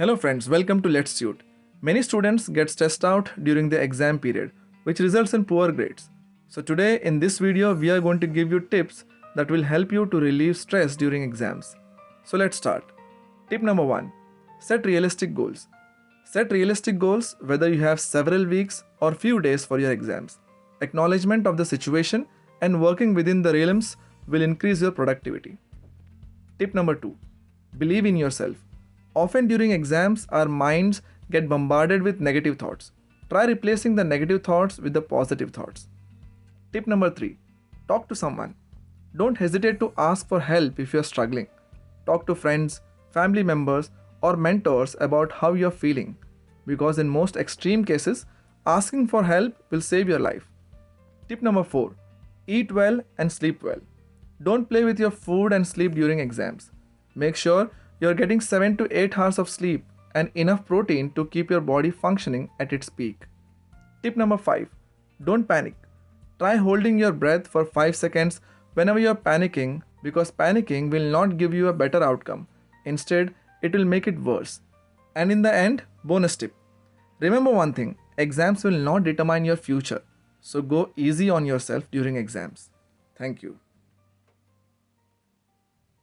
Hello friends, welcome to Letstute. Many students get stressed out during the exam period, which results in poor grades. So today in this video, we are going to give you tips that will help you to relieve stress during exams. So let's start. Tip number 1. Set realistic goals. Set realistic goals whether you have several weeks or few days for your exams. Acknowledgement of the situation and working within the realms will increase your productivity. Tip number 2. Believe in yourself. Often during exams, our minds get bombarded with negative thoughts. Try replacing the negative thoughts with the positive thoughts. Tip number 3. Talk to someone. Don't hesitate to ask for help if you are struggling. Talk to friends, family members, or mentors about how you are feeling, because in most extreme cases, asking for help will save your life. Tip number 4. Eat well and sleep well. Don't play with your food and sleep during exams. Make sure you're getting 7 to 8 hours of sleep and enough protein to keep your body functioning at its peak. Tip number 5. Don't panic. Try holding your breath for 5 seconds whenever you're panicking, because panicking will not give you a better outcome. Instead, it will make it worse. And in the end, bonus tip. Remember one thing, exams will not determine your future. So go easy on yourself during exams. Thank you.